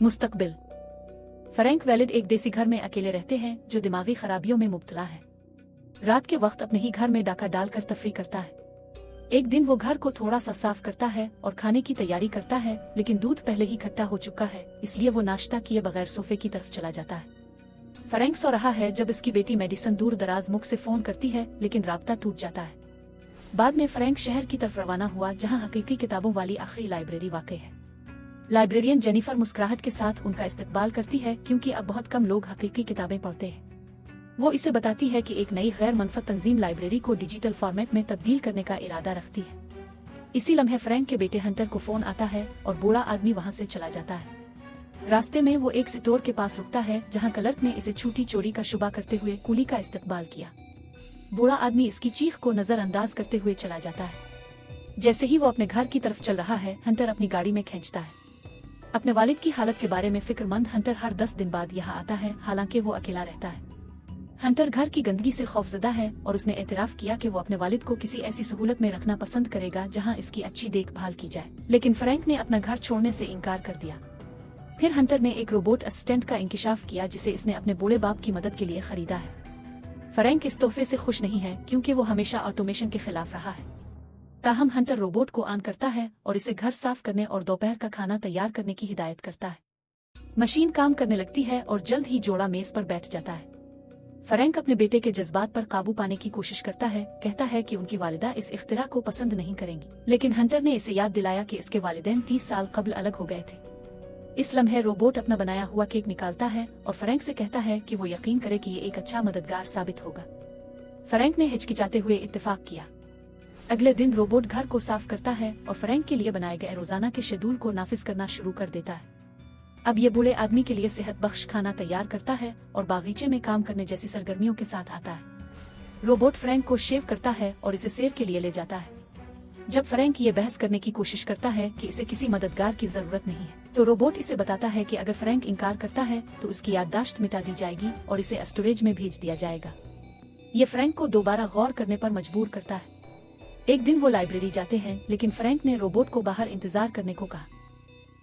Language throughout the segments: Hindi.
मुस्तकबिल। फ्रैंक वेलिड एक देसी घर में अकेले रहते हैं जो दिमागी खराबियों में मुब्तला है। रात के वक्त अपने ही घर में डाका डालकर तफरी करता है। एक दिन वो घर को थोड़ा सा साफ करता है और खाने की तैयारी करता है, लेकिन दूध पहले ही खट्टा हो चुका है, इसलिए वो नाश्ता किए बगैर सोफे की तरफ चला जाता है। फ्रैंक सो रहा है जब इसकी बेटी मेडिसन दूर दराज मुख से फोन करती है, लेकिन राब्ता टूट जाता है। बाद में फ्रैंक शहर की तरफ रवाना हुआ जहाँ हकीकी किताबों वाली आखिरी लाइब्रेरी वाक़ई है। लाइब्रेरियन जेनिफर मुस्कुराहट के साथ उनका इस्तकबाल करती है क्योंकि अब बहुत कम लोग हकीकी किताबें पढ़ते हैं। वो इसे बताती है कि एक नई गैर मनफत तंजीम लाइब्रेरी को डिजिटल फॉर्मेट में तब्दील करने का इरादा रखती है। इसी लम्हे फ्रैंक के बेटे हंटर को फोन आता है और बूढ़ा आदमी वहां से चला जाता है। रास्ते में वो एक स्टोर के पास रुकता है जहां क्लर्क ने इसे छूटी चोरी का शुबा करते हुए कुली का इस्तकबाल किया। बूढ़ा आदमी इसकी चीख को नजरअंदाज करते हुए चला जाता है। जैसे ही वो अपने घर की तरफ चल रहा है, हंटर अपनी गाड़ी में खींचता है। अपने वालिद की हालत के बारे में फिक्रमंद हंटर हर 10 दिन बाद यहाँ आता है, हालांकि वो अकेला रहता है। हंटर घर की गंदगी से खौफजदा है और उसने एतराफ किया कि वो अपने वालिद को किसी ऐसी सहूलत में रखना पसंद करेगा जहां इसकी अच्छी देखभाल की जाए, लेकिन फ्रैंक ने अपना घर छोड़ने से इनकार कर दिया। फिर हंटर ने एक रोबोट असिस्टेंट का इंकिशाफ किया जिसे इसने अपने बूढ़े बाप की मदद के लिए खरीदा है। फ्रैंक इस तोहफे से खुश नहीं है क्योंकि वो हमेशा ऑटोमेशन के खिलाफ रहा है। ताहम हंटर रोबोट को ऑन करता है और इसे घर साफ करने और दोपहर का खाना तैयार करने की हिदायत करता है। मशीन काम करने लगती है और जल्द ही जोड़ा मेज पर बैठ जाता है। फ्रैंक अपने बेटे के जज्बात पर काबू पाने की कोशिश करता है, कहता है कि उनकी वालिदा इस इख्तिरा को पसंद नहीं करेंगी, लेकिन हंटर ने इसे याद दिलाया कि इसके वालिदैन 30 साल कबल अलग हो गए थे। इस लम्हे रोबोट अपना बनाया हुआ केक निकालता है और फ्रैंक से कहता है कि वो यकीन करे कि ये एक अच्छा मददगार साबित होगा। फ्रैंक ने हिचकिचाते हुए इत्तेफाक किया। अगले दिन रोबोट घर को साफ करता है और फ्रैंक के लिए बनाए गए रोजाना के शेड्यूल को नाफिज करना शुरू कर देता है। अब ये बूढ़े आदमी के लिए सेहत बख्श खाना तैयार करता है और बागीचे में काम करने जैसी सरगर्मियों के साथ आता है। रोबोट फ्रैंक को शेव करता है और इसे सैर के लिए ले जाता है। जब फ्रैंक ये बहस करने की कोशिश करता है कि इसे किसी मददगार की जरूरत नहीं है, तो रोबोट इसे बताता है कि अगर फ्रैंक इनकार करता है तो उसकी याददाश्त मिटा दी जाएगी और इसे स्टोरेज में भेज दिया जाएगा। ये फ्रैंक को दोबारा गौर करने पर मजबूर करता है। एक दिन वो लाइब्रेरी जाते हैं, लेकिन फ्रैंक ने रोबोट को बाहर इंतजार करने को कहा।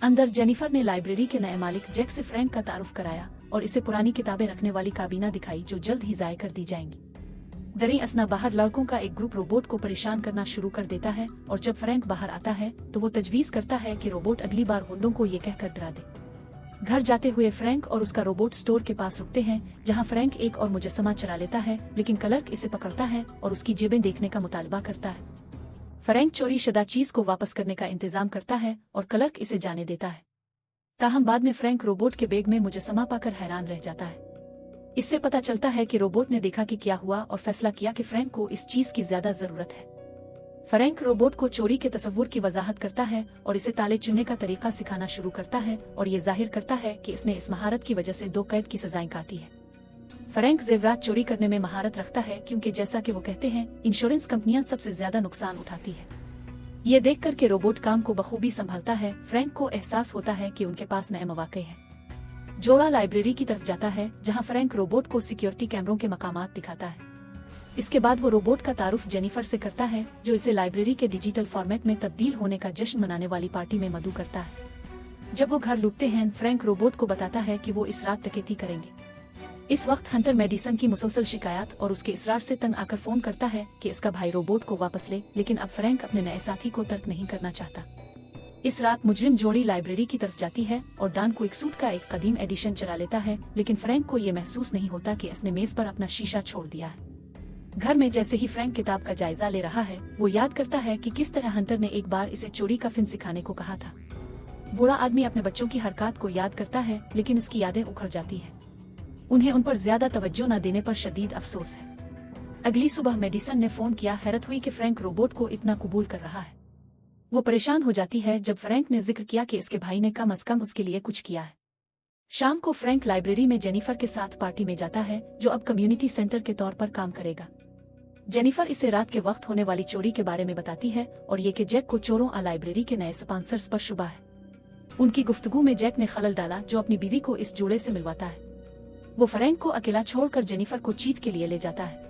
अंदर जेनिफर ने लाइब्रेरी के नए मालिक जैक से फ्रैंक का तारुफ कराया और इसे पुरानी किताबें रखने वाली काबीना दिखाई जो जल्द ही जाय कर दी जाएंगी। दरी असना बाहर लड़कों का एक ग्रुप रोबोट को परेशान करना शुरू कर देता है और जब फ्रैंक बाहर आता है तो वो तजवीज करता है कि रोबोट अगली बार गुंडों को ये कहकर डरा दे। घर जाते हुए फ्रैंक और उसका रोबोट स्टोर के पास रुकते हैं जहां फ्रैंक एक और मुजस्समा चरा लेता है, लेकिन क्लर्क इसे पकड़ता है और उसकी जेबें देखने का मुतालबा करता है। फ्रैंक चोरी शुदा चीज को वापस करने का इंतजाम करता है और क्लर्क इसे जाने देता है। ताहम बाद में फ्रैंक रोबोट के बैग में मुजस्समा पाकर हैरान रह जाता है। इससे पता चलता है कि रोबोट ने देखा कि क्या हुआ और फैसला किया कि फ्रैंक को इस चीज की ज्यादा जरूरत है। फ्रैंक रोबोट को चोरी के तस्वुर की वजाहत करता है और इसे ताले चुनने का तरीका सिखाना शुरू करता है और ये जाहिर करता है कि इसने इस महारत की वजह से 2 कैद की सजाएं काटी है। फ्रैंक जेवरात चोरी करने में महारत रखता है क्योंकि जैसा कि वो कहते हैं, इंश्योरेंस कंपनियां सबसे ज्यादा नुकसान उठाती है। ये देखकर के रोबोट काम को बखूबी संभालता है, फ्रैंक को एहसास होता है कि उनके पास नए मौके हैं। जोड़ा लाइब्रेरी की तरफ जाता है जहां फ्रैंक रोबोट को सिक्योरिटी कैमरों के मकामात दिखाता है। इसके बाद वो रोबोट का तारुफ जेनिफर से करता है जो इसे लाइब्रेरी के डिजिटल फॉर्मेट में तब्दील होने का जश्न मनाने वाली पार्टी में मदऊ करता है। जब वो घर लूटते हैं, फ्रैंक रोबोट को बताता है कि वो इस रात डकैती करेंगे। इस वक्त हंटर मेडिसन की मुसलसल शिकायत और उसके इसरार से तंग आकर फोन करता है कि इसका भाई रोबोट को वापस ले, लेकिन अब फ्रैंक अपने नए साथी को तर्क नहीं करना चाहता। इस रात मुजरिम जोड़ी लाइब्रेरी की तरफ जाती है और डान क्विकसूट का एक कदीम एडिशन चरा लेता है, लेकिन फ्रैंक को ये महसूस नहीं होता कि इसने मेज पर अपना शीशा छोड़ दिया है। घर में जैसे ही फ्रैंक किताब का जायजा ले रहा है, वो याद करता है कि किस तरह हंटर ने एक बार इसे चोरी का फिन सिखाने को कहा था। बूढ़ा आदमी अपने बच्चों की हरकत को याद करता है, लेकिन इसकी यादें उखड़ जाती है। उन्हें उन पर ज्यादा तवज्जो न देने पर शदीद अफसोस है। अगली सुबह मेडिसन ने फोन किया। हैरत हुई कि फ्रैंक रोबोट को इतना कबूल कर रहा है। वो परेशान हो जाती है जब फ्रैंक ने जिक्र किया कि इसके भाई ने कम से कम उसके लिए कुछ किया है। शाम को फ्रैंक लाइब्रेरी में जेनिफर के साथ पार्टी में जाता है जो अब कम्युनिटी सेंटर के तौर पर काम करेगा। जेनिफर इसे रात के वक्त होने वाली चोरी के बारे में बताती है और ये कि जैक को चोरों और लाइब्रेरी के नए स्पॉन्सर्स पर शुबा है। उनकी गुफ्तगू में जैक ने खलल डाला जो अपनी बीवी को इस जोड़े से मिलवाता है। वो फ्रैंक को अकेला छोड़कर जेनिफर को चीट के लिए ले जाता है।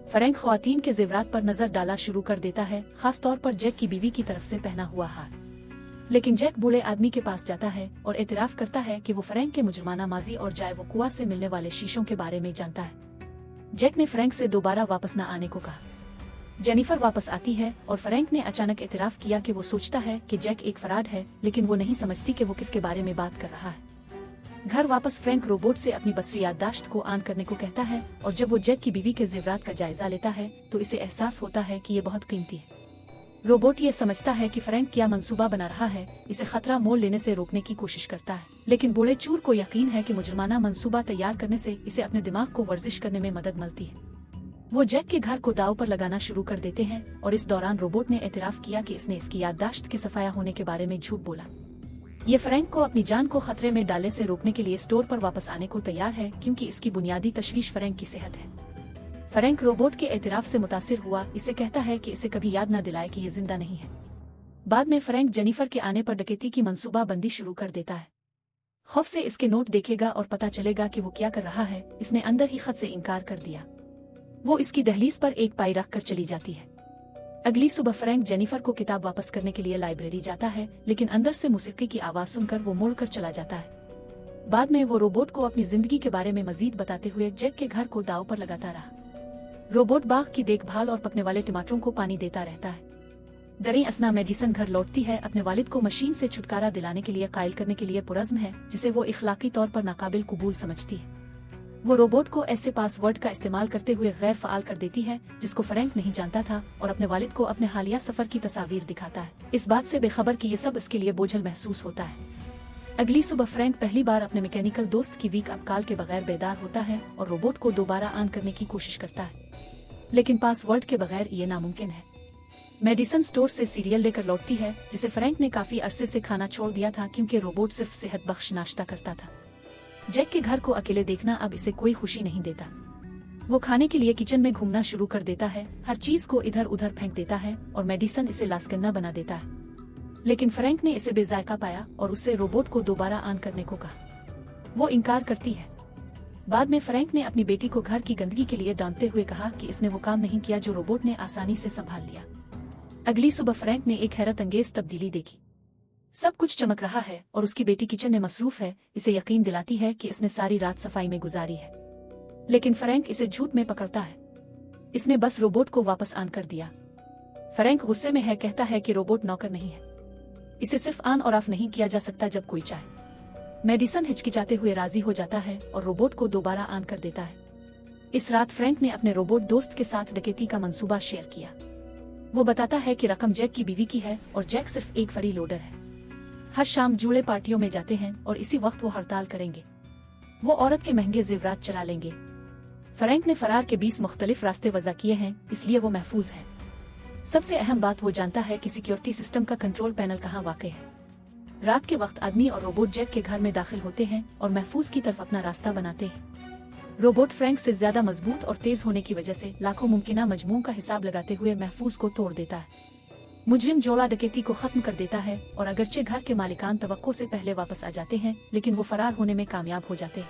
फ्रैंक ख्वातीन के जेवरात पर नजर डाला शुरू कर देता है, खास तौर पर जैक की बीवी की तरफ से पहना हुआ हार। लेकिन जैक बूढ़े आदमी के पास जाता है और एतराफ करता है कि वो फ्रैंक के मुजरमाना माजी और जाए वो कुआं से मिलने वाले शीशों के बारे में जानता है। जैक ने फ्रैंक से दोबारा वापस न आने को कहा। जेनिफर वापस आती है और फ्रैंक ने अचानक एतराफ किया कि वो सोचता है कि जैक एक फराड है, लेकिन वो नहीं समझती कि वो किसके बारे में बात कर रहा है। घर वापस फ्रैंक रोबोट से अपनी बसरी याददाश्त को ऑन करने को कहता है और जब वो जैक की बीवी के जेवरात का जायजा लेता है तो इसे एहसास होता है कि ये बहुत कीमती है। रोबोट ये समझता है कि फ्रैंक क्या मंसूबा बना रहा है, इसे खतरा मोल लेने से रोकने की कोशिश करता है, लेकिन बूढ़े चूर को यकीन है कि मुजरमाना मंसूबा तैयार करने से इसे अपने दिमाग को वर्जिश करने में मदद मिलती है। वो जैक के घर को दाव पर लगाना शुरू कर देते हैं और इस दौरान रोबोट ने एतराफ किया कि इसने इसकी याददाश्त के सफाया होने के बारे में झूठ बोला। ये फ्रैंक को अपनी जान को खतरे में डालने से रोकने के लिए स्टोर पर वापस आने को तैयार है, क्योंकि इसकी बुनियादी तशवीश फ्रैंक की सेहत है। फ्रैंक रोबोट के एतराफ से मुतासिर हुआ, इसे कहता है कि इसे कभी याद न दिलाए कि ये जिंदा नहीं है। बाद में फ्रैंक जेनिफर के आने पर डकैती की मंसूबा बंदी शुरू कर देता है। खौफ से इसके नोट देखेगा और पता चलेगा कि वो क्या कर रहा है, इसने अंदर ही खत से इनकार कर दिया। वो इसकी दहलीज पर एक पाई रख कर चली जाती है। अगली सुबह फ्रैंक जेनिफर को किताब वापस करने के लिए लाइब्रेरी जाता है, लेकिन अंदर से मौसीकी की आवाज सुनकर वो मुड़ कर चला जाता है। बाद में वो रोबोट को अपनी जिंदगी के बारे में मजीद बताते हुए जैक के घर को दाव पर लगाता रहा। रोबोट बाग की देखभाल और पकने वाले टमाटरों को पानी देता रहता है। दरी असना मेडिसन घर लौटती है, अपने वालिद को मशीन से छुटकारा दिलाने के लिए कायल करने के लिए पुरज़्म है, जिसे वो इखलाकी तौर पर नाकाबिल कबूल समझती है। वो रोबोट को ऐसे पासवर्ड का इस्तेमाल करते हुए गैर फ़ाल कर देती है जिसको फ्रैंक नहीं जानता था, और अपने वालिद को अपने हालिया सफर की तस्वीर दिखाता है, इस बात से बेखबर कि ये सब इसके लिए बोझल महसूस होता है। अगली सुबह फ्रैंक पहली बार अपने मैकेनिकल दोस्त की वीक अप कॉल के बगैर बेदार होता है और रोबोट को दोबारा ऑन करने की कोशिश करता है, लेकिन पासवर्ड के बगैर ये नामुमकिन है। मेडिसन स्टोर से सीरियल लेकर लौटती है, जिसे फ्रैंक ने काफी अरसे से खाना छोड़ दिया था क्योंकि रोबोट सिर्फ सेहत बख्श नाश्ता करता था। जैक के घर को अकेले देखना अब इसे कोई खुशी नहीं देता। वो खाने के लिए किचन में घूमना शुरू कर देता है, हर चीज को इधर उधर फेंक देता है और मेडिसन इसे लास्कन्ना बना देता है, लेकिन फ्रैंक ने इसे बेजायका पाया और उससे रोबोट को दोबारा ऑन करने को कहा। वो इनकार करती है। बाद में फ्रैंक ने अपनी बेटी को घर की गंदगी के लिए डांटते हुए कहा कि इसने वो काम नहीं किया जो रोबोट ने आसानी से संभाल लिया। अगली सुबह फ्रैंक ने एक हैरत अंगेज तब्दीली देखी। सब कुछ चमक रहा है और उसकी बेटी किचन में मसरूफ है, इसे यकीन दिलाती है कि इसने सारी रात सफाई में गुजारी है, लेकिन फ्रैंक इसे झूठ में पकड़ता है। इसने बस रोबोट को वापस ऑन कर दिया। फ्रैंक गुस्से में है, कहता है कि रोबोट नौकर नहीं है, इसे सिर्फ ऑन और ऑफ नहीं किया जा सकता जब कोई चाहे। मेडिसन हिचकिचाते हुए राजी हो जाता है और रोबोट को दोबारा ऑन कर देता है। इस रात फ्रैंक ने अपने रोबोट दोस्त के साथ डकैती का मंसूबा शेयर किया। वो बताता है कि रकम जैक की बीवी की है और जैक सिर्फ एक फ्री लोडर है। हर शाम जूड़े पार्टियों में जाते हैं और इसी वक्त वो हड़ताल करेंगे। वो औरत के महंगे जेवरात चरा लेंगे। फ्रैंक ने फरार के 20 मुख्तलिफ रास्ते वज़ा किए हैं, इसलिए वो महफूज है। सबसे अहम बात, वो जानता है कि सिक्योरिटी सिस्टम का कंट्रोल पैनल कहाँ वाक़ है। रात के वक्त आदमी और रोबोट जैक के घर में दाखिल होते हैं और महफूज की तरफ अपना रास्ता बनाते हैं। रोबोट फ्रैंक से ज्यादा मजबूत और तेज होने की वजह से लाखों मुमकिना मजमू का हिसाब लगाते हुए महफूज को तोड़ देता है। मुजरिम जोड़ा डकैती को खत्म कर देता है और अगरचे घर के मालिकान तवक्को से पहले वापस आ जाते हैं, लेकिन वो फरार होने में कामयाब हो जाते हैं।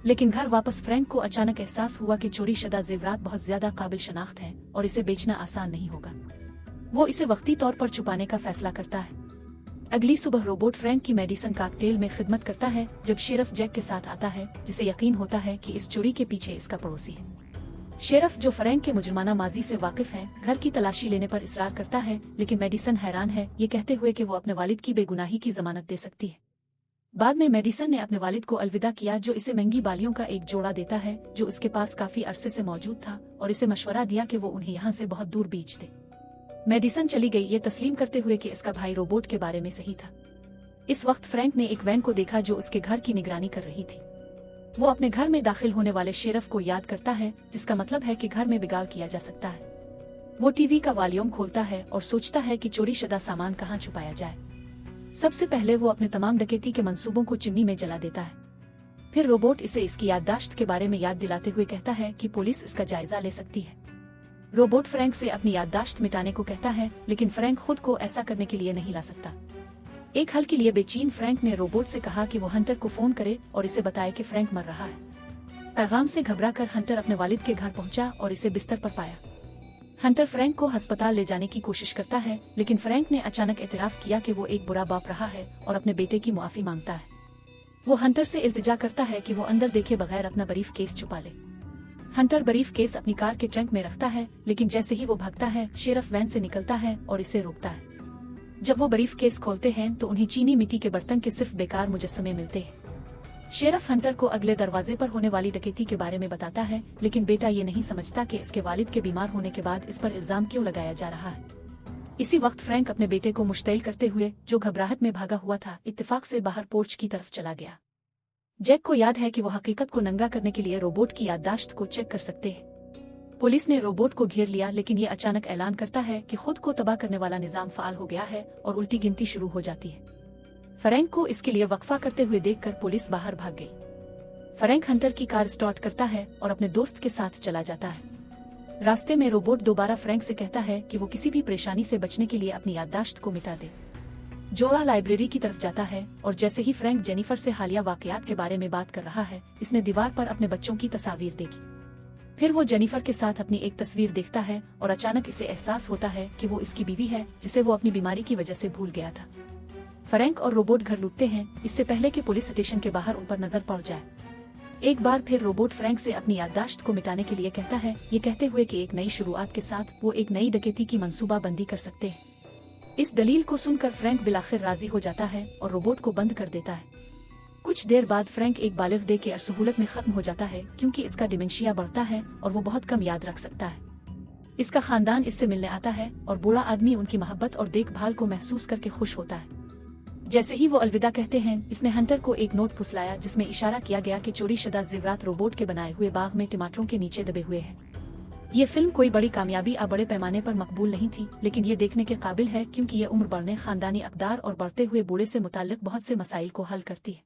लेकिन घर वापस फ्रैंक को अचानक एहसास हुआ कि चोरी शुदा जेवरात बहुत ज्यादा काबिल शनाख्त है और इसे बेचना आसान नहीं होगा। वो इसे वक्ती तौर पर छुपाने का फैसला करता है। अगली सुबह रोबोट फ्रैंक की मेडिसन कॉकटेल में खिदमत करता है जब शेरफ जैक के साथ आता है, जिसे यकीन होता है कि इस चोरी के पीछे इसका पड़ोसी है। शेरफ, जो फ्रैंक के मुजरमाना माजी से वाकिफ है, घर की तलाशी लेने पर इसरार करता है, लेकिन मेडिसन हैरान है, ये कहते हुए कि वो अपने वालिद की बेगुनाही की जमानत दे सकती है। बाद में मेडिसन ने अपने वालिद को अलविदा किया, जो इसे महंगी बालियों का एक जोड़ा देता है जो उसके पास काफी अरसे से मौजूद था, और इसे मशवरा दिया कि वो उन्हें यहाँ से बहुत दूर बेच दे। मेडिसन चली गई, ये तस्लीम करते हुए कि इसका भाई रोबोट के बारे में सही था। इस वक्त फ्रैंक ने एक वैन को देखा जो उसके घर की निगरानी कर रही थी। वो अपने घर में दाखिल होने वाले शेरफ को याद करता है, जिसका मतलब है कि घर में बिगाड़ किया जा सकता है। वो टीवी का वॉल्यूम खोलता है और सोचता है कि चोरी शुदा सामान कहाँ छुपाया जाए। सबसे पहले वो अपने तमाम डकैती के मंसूबों को चिमनी में जला देता है। फिर रोबोट इसे इसकी याददाश्त के बारे में याद दिलाते हुए कहता है कि पुलिस इसका जायजा ले सकती है। रोबोट फ्रैंक से अपनी याददाश्त मिटाने को कहता है, लेकिन फ्रैंक खुद को ऐसा करने के लिए नहीं ला सकता। एक हल के लिए बेचैन फ्रैंक ने रोबोट से कहा कि वो हंटर को फोन करे और इसे बताए कि फ्रैंक मर रहा है। पैगाम से घबराकर हंटर अपने वालिद के घर पहुंचा और इसे बिस्तर पर पाया। हंटर फ्रैंक को अस्पताल ले जाने की कोशिश करता है, लेकिन फ्रैंक ने अचानक एतराफ किया कि वो एक बुरा बाप रहा है और अपने बेटे की मुआफी मांगता है। वो हंटर से इल्तिजा करता है कि वो अंदर देखे बगैर अपना बरीफ केस छुपा ले। हंटर बरीफ केस अपनी कार के ट्रंक में रखता है, लेकिन जैसे ही वो भागता है, शेरफ वैन से निकलता है और इसे रोकता है। जब वो बरीफ केस खोलते हैं तो उन्हें चीनी मिट्टी के बर्तन के सिर्फ बेकार मुजस्समे मिलते हैं। शेरफ हंटर को अगले दरवाजे पर होने वाली डकैती के बारे में बताता है, लेकिन बेटा ये नहीं समझता कि इसके वालिद के बीमार होने के बाद इस पर इल्जाम क्यों लगाया जा रहा है। इसी वक्त फ्रैंक अपने बेटे को मुश्तैल करते हुए, जो घबराहट में भागा हुआ था, इत्तेफाक से बाहर पोर्च की तरफ चला गया। जैक को याद है कि वो हकीकत को नंगा करने के लिए रोबोट की याददाश्त को चेक कर सकते हैं। पुलिस ने रोबोट को घेर लिया, लेकिन ये अचानक ऐलान करता है कि खुद को तबाह करने वाला निजाम फाल हो गया है और उल्टी गिनती शुरू हो जाती है। फ्रैंक को इसके लिए वक्फा करते हुए देखकर पुलिस बाहर भाग गई। फ्रैंक हंटर की कार स्टार्ट करता है और अपने दोस्त के साथ चला जाता है। रास्ते में रोबोट दोबारा फ्रैंक से कहता है कि वो किसी भी परेशानी से बचने के लिए अपनी याददाश्त को मिटा दे। जोड़ा लाइब्रेरी की तरफ जाता है और जैसे ही फ्रैंक जेनिफर से हालिया वाकयात के बारे में बात कर रहा है, इसने दीवार पर अपने बच्चों की तस्वीर देखी। फिर वो जेनिफर के साथ अपनी एक तस्वीर देखता है और अचानक इसे एहसास होता है कि वो इसकी बीवी है, जिसे वो अपनी बीमारी की वजह से भूल गया था। फ्रैंक और रोबोट घर लूटते हैं, इससे पहले कि पुलिस स्टेशन के बाहर उन पर नजर पड़ जाए। एक बार फिर रोबोट फ्रैंक से अपनी याददाश्त को मिटाने के लिए कहता है, ये कहते हुए कि एक नई शुरुआत के साथ वो एक नई डकैती की मंसूबाबंदी कर सकते हैं। इस दलील को सुनकर फ्रैंक बिलाखिर राजी हो जाता है और रोबोट को बंद कर देता है। कुछ देर बाद फ्रैंक एक बालिग डे के सहूलत में खत्म हो जाता है, क्योंकि इसका डिमेंशिया बढ़ता है और वो बहुत कम याद रख सकता है। इसका खानदान इससे मिलने आता है और बूढ़ा आदमी उनकी मोहब्बत और देखभाल को महसूस करके खुश होता है। जैसे ही वो अलविदा कहते हैं, इसने हंटर को एक नोट फुसलाया जिसमें इशारा किया गया कि चोरी शुदा जेवरात रोबोट के बनाए हुए बाग में टमाटरों के नीचे दबे हुए हैं। ये फिल्म कोई बड़ी कामयाबी या बड़े पैमाने पर मकबूल नहीं थी, लेकिन ये देखने के काबिल है क्योंकि ये उम्र बढ़ने, खानदानी अकदार और बढ़ते हुए बूढ़े से मुताल्लिक बहुत से मसाइल को हल करती है।